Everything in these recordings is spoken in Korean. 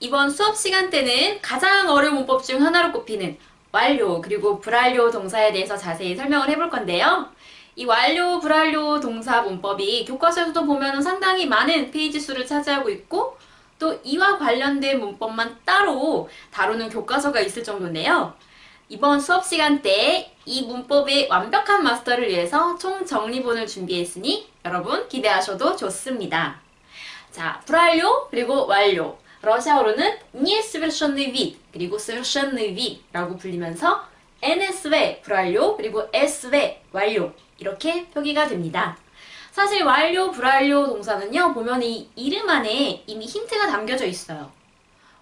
이번 수업 시간 때는 가장 어려운 문법 중 하나로 꼽히는 완료 그리고 불완료 동사에 대해서 자세히 설명을 해볼 건데요. 이 완료, 불완료 동사 문법이 교과서에서도 보면 상당히 많은 페이지 수를 차지하고 있고 또 이와 관련된 문법만 따로 다루는 교과서가 있을 정도인데요. 이번 수업 시간 때 이 문법의 완벽한 마스터를 위해서 총 정리본을 준비했으니 여러분 기대하셔도 좋습니다. 자, 불완료 그리고 완료. 러시아어로는 nie совершенный вид 그리고 совершенный вид라고 불리면서 NSV 불완료 그리고 SV 완료 이렇게 표기가 됩니다. 사실 완료, 불완료 동사는요 보면 이 이름 안에 이미 힌트가 담겨져 있어요.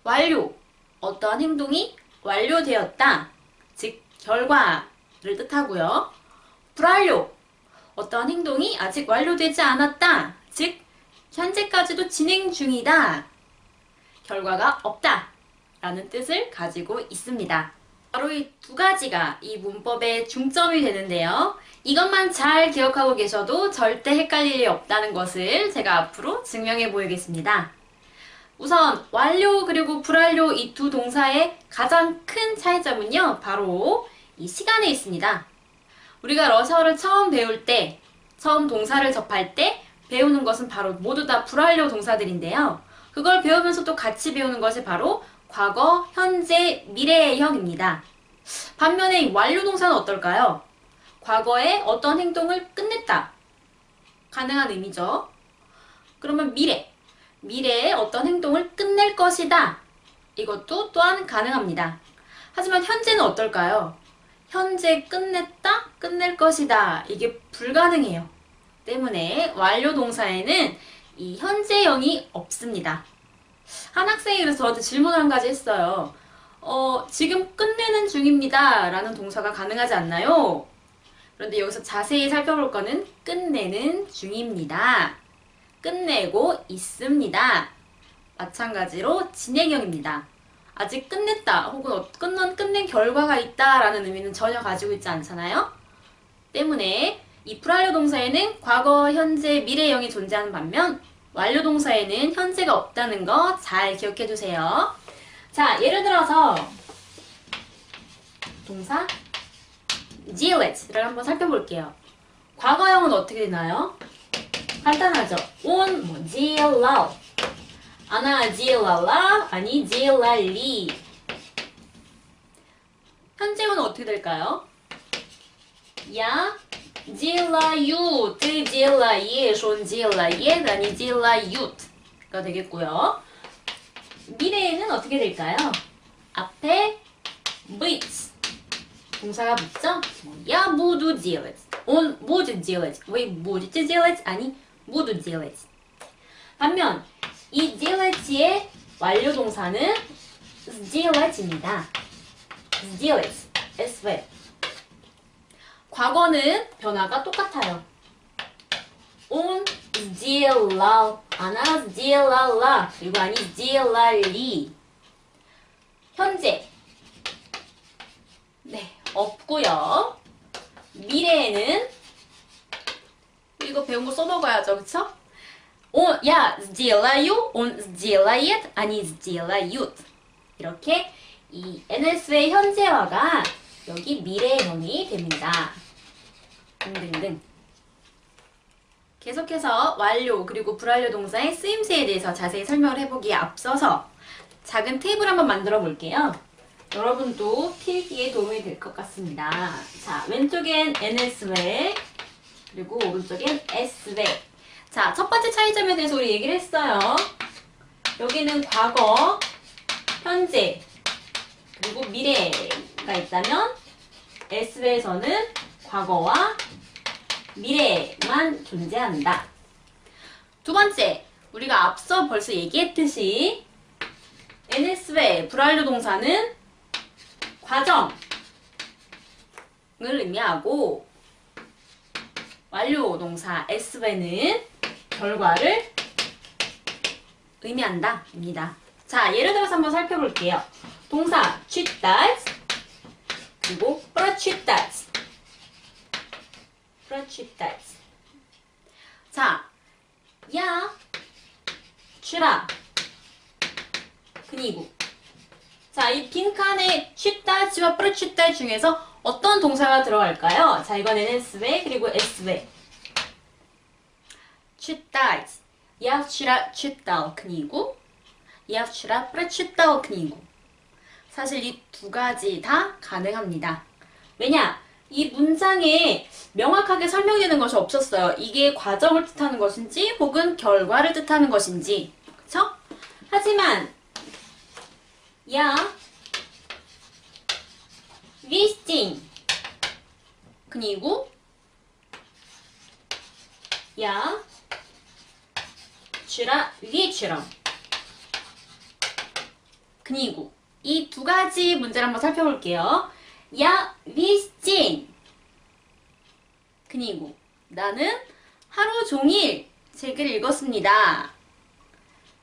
완료, 어떠한 행동이 완료되었다, 즉 결과를 뜻하고요. 불완료, 어떠한 행동이 아직 완료되지 않았다, 즉 현재까지도 진행 중이다, 결과가 없다 라는 뜻을 가지고 있습니다. 바로 이 두 가지가 이 문법의 중점이 되는데요. 이것만 잘 기억하고 계셔도 절대 헷갈릴 일이 없다는 것을 제가 앞으로 증명해 보이겠습니다. 우선 완료 그리고 불완료 이 두 동사의 가장 큰 차이점은요. 바로 이 시간에 있습니다. 우리가 러시아어를 처음 배울 때, 처음 동사를 접할 때 배우는 것은 바로 모두 다 불완료 동사들인데요. 그걸 배우면서 또 같이 배우는 것이 바로 과거, 현재, 미래형입니다. 반면에 이 완료 동사는 어떨까요? 과거에 어떤 행동을 끝냈다. 가능한 의미죠. 그러면 미래에 어떤 행동을 끝낼 것이다. 이것도 또한 가능합니다. 하지만 현재는 어떨까요? 현재 끝냈다, 끝낼 것이다. 이게 불가능해요. 때문에 완료 동사에는 이 현재형이 없습니다. 한 학생이 그래서 저한테 질문을 한 가지 했어요. 지금 끝내는 중입니다 라는 동사가 가능하지 않나요? 그런데 여기서 자세히 살펴볼 거는 끝내는 중입니다. 끝내고 있습니다. 마찬가지로 진행형입니다. 아직 끝냈다 혹은 끝낸 결과가 있다 라는 의미는 전혀 가지고 있지 않잖아요? 때문에 이 불완료 동사에는 과거, 현재, 미래형이 존재하는 반면 완료 동사에는 현재가 없다는 거 잘 기억해 두세요. 자, 예를 들어서 동사 делать,를 한번 살펴볼게요. 과거형은 어떻게 되나요? 간단하죠. Он делал. Она делала, они делали. 현재형은 어떻게 될까요? Я делаю, ты делаешь, он делает, они делают 가 되겠고요. 미래에는 어떻게 될까요? 앞에 быть 동사가 붙죠? Я буду делать, он будет делать, вы будете делать, они будут делать. 반면 이 делаte의 완료 동사는 сделат입니다. сделать, SV. 과거는 변화가 똑같아요. Он сделал, она сделала, 그리고 они сделали. 현재 없고요. 미래에는 이거 배운 거 써먹어야죠, 그쵸? Я сделаю, он сделает, они сделают. 이렇게 이 NS의 현재화가 여기 미래형이 됩니다. 등등등. 계속해서 완료 그리고 불완료 동사의 쓰임새에 대해서 자세히 설명을 해보기에 앞서서 작은 테이블 한번 만들어 볼게요. 여러분도 필기에 도움이 될 것 같습니다. 자, 왼쪽엔 NS회 그리고 오른쪽엔 S회. 자, 첫 번째 차이점에 대해서 우리 얘기를 했어요. 여기는 과거, 현재, 그리고 미래가 있다면 S회에서는 과거와 미래만 존재한다. 두 번째, 우리가 앞서 벌써 얘기했듯이 NS회 불완료 동사는 과정을 의미하고 완료 동사 S회는 결과를 의미한다 입니다. 자, 예를 들어서 한번 살펴볼게요. 동사 читать 그리고 прочитать. 자, я вчера 그니고. 자, 이 빈칸에 취따지와 프르취따 중에서 어떤 동사가 들어갈까요? 자, 이번에는 스웨 그리고 에스웨. 취따지. 야우치라 취따오 그니고. 야우치라 프르취따오 그니고. 사실 이 두 가지 다 가능합니다. 왜냐? 이 문장에 명확하게 설명되는 것이 없었어요. 이게 과정을 뜻하는 것인지 혹은 결과를 뜻하는 것인지. 그쵸? 하지만 야 위스팅 그리고 야 주라 위처럼 그리고 이 두 가지 문제를 한번 살펴볼게요. 야 위스팅 그리고 나는 하루 종일 책을 읽었습니다.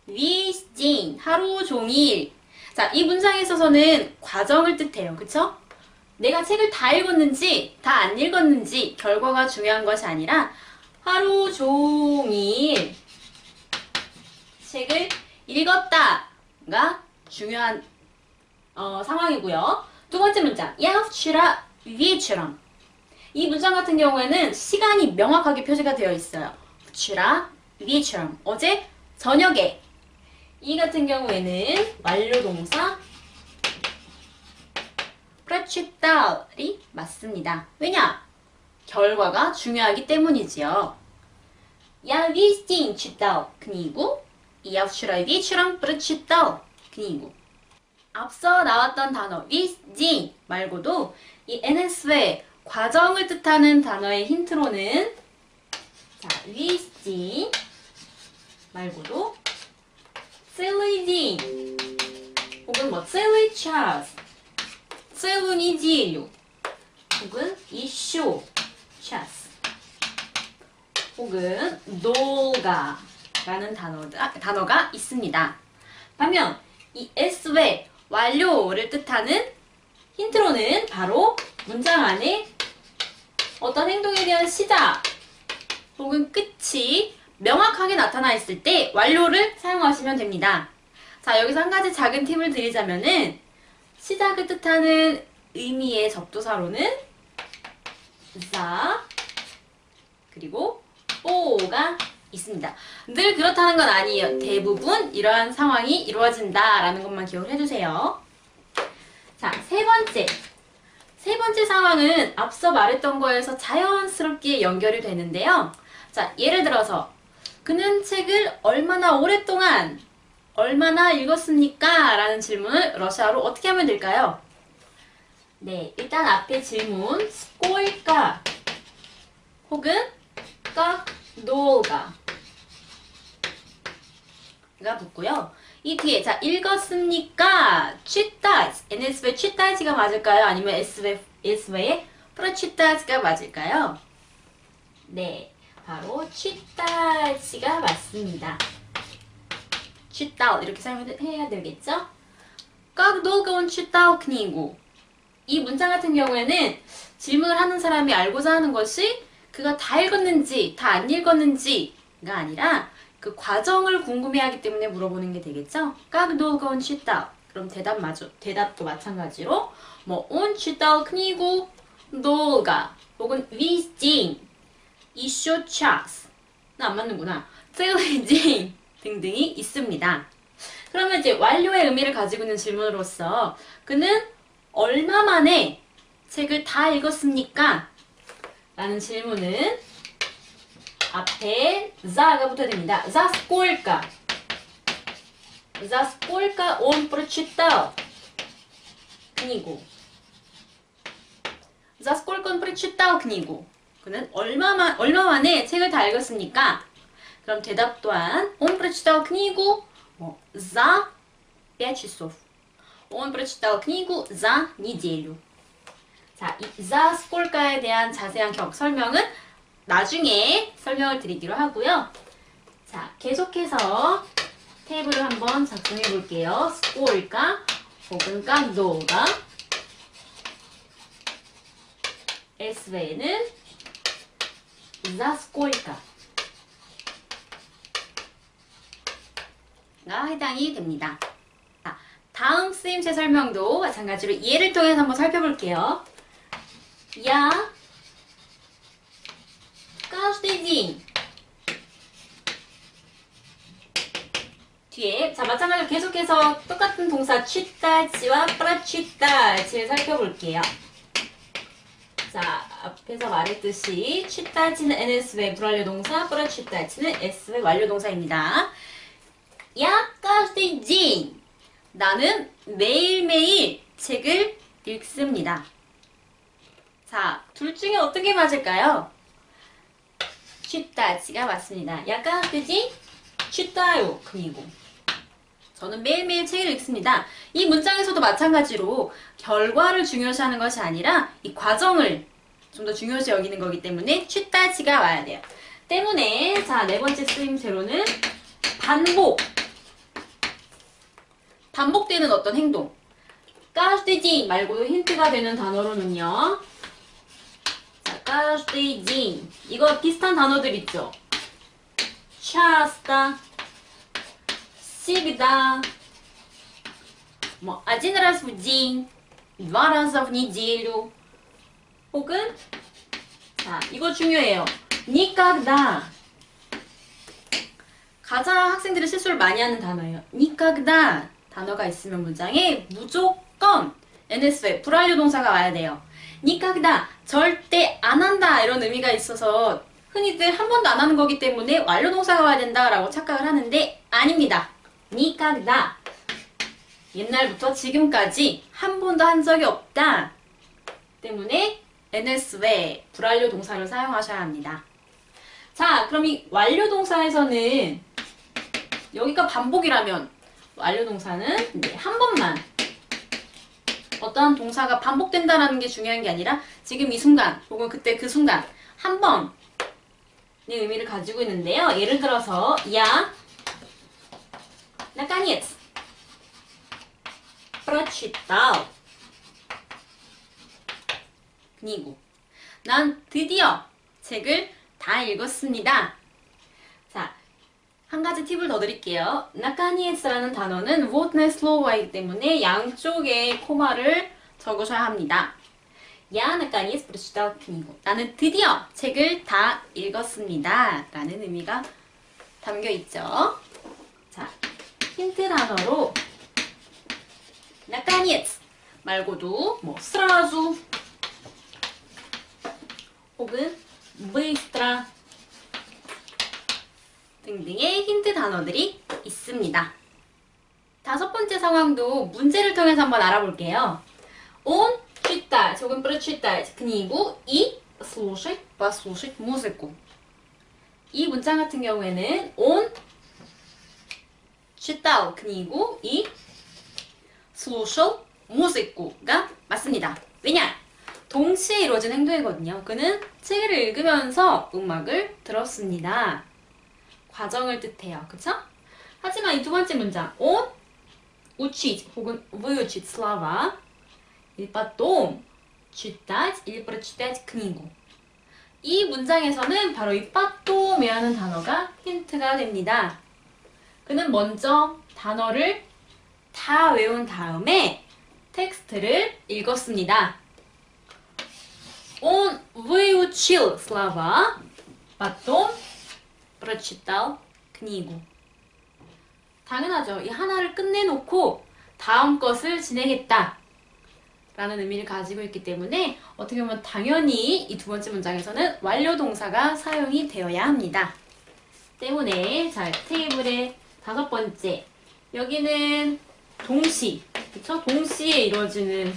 위스팅 하루 종일. 자, 이 문장에 있어서는 과정을 뜻해요. 그쵸? 내가 책을 다 읽었는지 다 안 읽었는지 결과가 중요한 것이 아니라 하루 종일 책을 읽었다가 중요한 상황이고요. 두 번째 문장 야우치라 위처럼. 이 문장 같은 경우에는 시간이 명확하게 표시가 되어 있어요. 치라 위처럼. 어제 저녁에. 이 같은 경우에는 완료 동사 프레치탈이 맞습니다. 왜냐? 결과가 중요하기 때문이지요. Я весь день читал книгу. Я вчера вечером прочитал книгу. 앞서 나왔던 단어 весь день 말고도 이 NS의 과정을 뜻하는 단어의 힌트로는 자, весь день 말고도 целый день 혹은 뭐 целый час, целую неделю 혹은 еще час 혹은 долго 라는 단어가 있습니다. 반면 이 s의 완료를 뜻하는 힌트로는 바로 문장 안에 어떤 행동에 대한 시작 혹은 끝이 명확하게 나타나 있을 때 완료를 사용하시면 됩니다. 자, 여기서 한 가지 작은 팁을 드리자면은 시작을 뜻하는 의미의 접두사로는 자 그리고 오가 있습니다. 늘 그렇다는 건 아니에요. 대부분 이러한 상황이 이루어진다라는 것만 기억을 해주세요. 자, 세 번째 상황은 앞서 말했던 거에서 자연스럽게 연결이 되는데요. 자, 예를 들어서 그는 책을 얼마나 오랫동안 얼마나 읽었습니까? 라는 질문을 러시아로 어떻게 하면 될까요? 네, 일단 앞에 질문 сколько 혹은 как долго 가 붙고요. 이 뒤에 자 읽었습니까? читать NS의 чита지가 맞을까요? 아니면 S의 прочита지가 맞을까요? 네, 바로 чита지가 맞습니다. читал 이렇게 사용해야 되겠죠? как долго он читал книгу? 이 문장 같은 경우에는 질문을 하는 사람이 알고자 하는 것이 그가 다 읽었는지 다 안 읽었는지가 아니라 그 과정을 궁금해하기 때문에 물어보는 게 되겠죠? как долго он читал? 그럼 대답도 마찬가지로 뭐 он читал книгу долго 혹은 весь день еще час 안 맞는구나. целый день 등등이 있습니다. 그러면 이제 완료의 의미를 가지고 있는 질문으로서 그는 얼마 만에 책을 다 읽었습니까? 라는 질문은 앞에 za가 붙어야 됩니다. За сколько? За сколько он прочитал книгу? За сколько он прочитал книгу? 그는 얼마 만에 책을 다 읽었습니까? 그럼 대답 또한 он прочитал книгу за 5 часов. Он прочитал книгу за неделю. 자, 이 за сколько에 대한 자세한 설명은 나중에 설명을 드리기로 하고요. 자, 계속해서 테이블을 한번 작성해 볼게요. сколько 혹은 как долго S외에는 за сколько 가 해당이 됩니다. 자, 다음 쓰임새 설명도 마찬가지로 예를 통해서 한번 살펴볼게요. Я каждый день. 뒤에 자 마찬가지로 계속해서 똑같은 동사 читать,와 прочитать 살펴볼게요. 자 앞에서 말했듯이 читать,는 NSV 불완료 동사, прочитать,는 SV 완료 동사입니다. Я каждый день. 나는 매일매일 책을 읽습니다. 자, 둘 중에 어떤 게 맞을까요? читать,가 맞습니다. Я каждый день читаю 그리고 저는 매일매일 책을 읽습니다. 이 문장에서도 마찬가지로 결과를 중요시하는 것이 아니라 이 과정을 좀 더 중요시 여기는 거기 때문에 читать,가 와야 돼요. 때문에 자, 네 번째 쓰임새로는 반복되는 어떤 행동. каждый день 말고도 힌트가 되는 단어로는요. 자, каждый день. 이거 비슷한 단어들 있죠? часто, всегда, 뭐 один раз в день, два раза в неделю. 혹은 자, 이거 중요해요. никогда. 가장 학생들이 실수를 많이 하는 단어예요. никогда 단어가 있으면 문장에 무조건 NSV 불완료 동사가 와야 돼요. никогда 절대 안 한다 이런 의미가 있어서 흔히들 한 번도 안 하는 거기 때문에 완료 동사가 와야 된다라고 착각을 하는데 아닙니다. никогда 옛날부터 지금까지 한 번도 한 적이 없다 때문에 NSV 불완료 동사를 사용하셔야 합니다. 자, 그럼 이 완료 동사에서는 여기가 반복이라면 완료 동사는 한 번만 어떠한 동사가 반복된다라는 게 중요한 게 아니라 지금 이 순간 혹은 그때 그 순간 한 번의 의미를 가지고 있는데요. 예를 들어서 Я наконец прочитал книгу. 난 드디어 책을 다 읽었습니다. 자, 한 가지 팁을 더 드릴게요. наконец라는 단어는 вводное слово이기 때문에 양쪽에 코마를 적으셔야 합니다. Я наконец прочитал книгу. 나는 드디어 책을 다 읽었습니다. 라는 의미가 담겨 있죠. 자, 힌트 단어로 наконец 말고도 뭐 сразу 혹은 быстро 등등의 힌트 단어들이 있습니다. 다섯 번째 상황도 문제를 통해서 한번 알아볼게요. Он читает, 혹은 прочитать книгу и слушать, послушать музыку. 이 문장 같은 경우에는 он читал книгу и слушал музыку,가 맞습니다. 왜냐? 동시에 이루어진 행동이거든요. 그는 책을 읽으면서 음악을 들었습니다. 과정을 뜻해요. 그쵸? 하지만 이 두 번째 문장 он учить 혹은 выучить слова и потом читать или прочитать книгу. 이 문장에서는 바로 이 потом이라는 단어가 힌트가 됩니다. 그는 먼저 단어를 다 외운 다음에 텍스트를 읽었습니다. Он выучил слова, потом прочитал книгу. 당연하죠. 이 하나를 끝내놓고 다음 것을 진행했다 라는 의미를 가지고 있기 때문에 어떻게 보면 당연히 이 두 번째 문장에서는 완료 동사가 사용이 되어야 합니다. 때문에 자, 테이블의 다섯 번째 여기는 동시, 그쵸? 동시에 이루어지는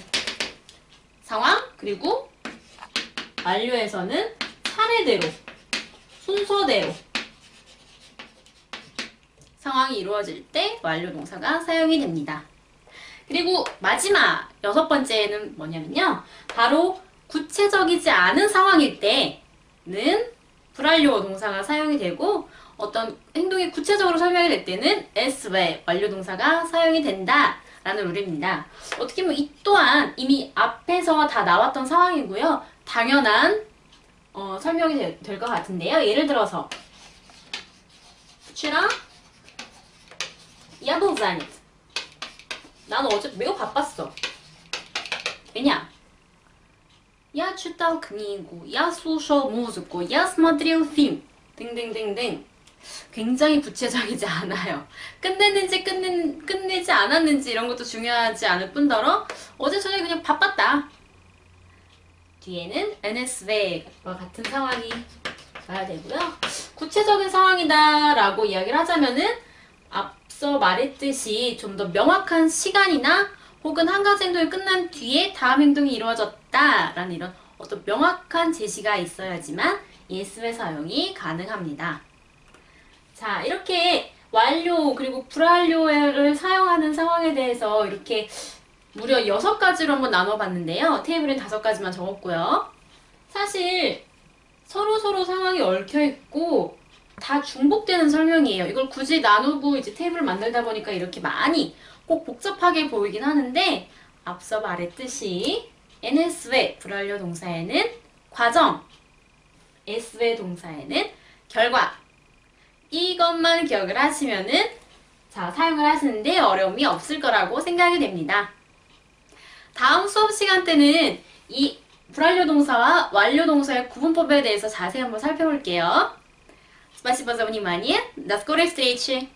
상황, 그리고 완료에서는 차례대로, 순서대로 상황이 이루어질 때 완료 동사가 사용이 됩니다. 그리고 마지막 여섯 번째는 뭐냐면요. 바로 구체적이지 않은 상황일 때는 불완료 동사가 사용이 되고 어떤 행동이 구체적으로 설명이 될 때는 SV 완료 동사가 사용이 된다 라는 룰입니다. 어떻게 보면 이 또한 이미 앞에서 다 나왔던 상황이고요. 당연한 설명이 될 것 같은데요. 예를 들어서 вчера я был занят. 나는 어제 매우 바빴어. 왜냐? Я читал книгу, я слушал музыку, я смотрел фильм 등등등등. 굉장히 구체적이지 않아요. 끝냈는지 끝내지 않았는지 이런 것도 중요하지 않을 뿐더러 어제 저녁에 그냥 바빴다. 뒤에는 NSV와 같은 상황이 가야 되고요. 구체적인 상황이다 라고 이야기를 하자면은 앞서 말했듯이 좀 더 명확한 시간이나 혹은 한 가지 행동이 끝난 뒤에 다음 행동이 이루어졌다 라는 이런 어떤 명확한 제시가 있어야지만 예스의 사용이 가능합니다. 자, 이렇게 완료 그리고 불완료를 사용하는 상황에 대해서 이렇게 무려 6가지로 한번 나눠봤는데요. 테이블엔 5가지만 적었고요. 사실 서로 상황이 얽혀있고 다 중복되는 설명이에요. 이걸 굳이 나누고 이제 테이블을 만들다 보니까 이렇게 많이 꼭 복잡하게 보이긴 하는데 앞서 말했듯이 NSV 불완료 동사에는 과정, SV 동사에는 결과 이것만 기억을 하시면은 자, 사용을 하시는데 어려움이 없을 거라고 생각이 됩니다. 다음 수업 시간 때는 이 불완료 동사와 완료 동사의 구분법에 대해서 자세히 한번 살펴볼게요. Спасибо за внимание. До скорой встречи!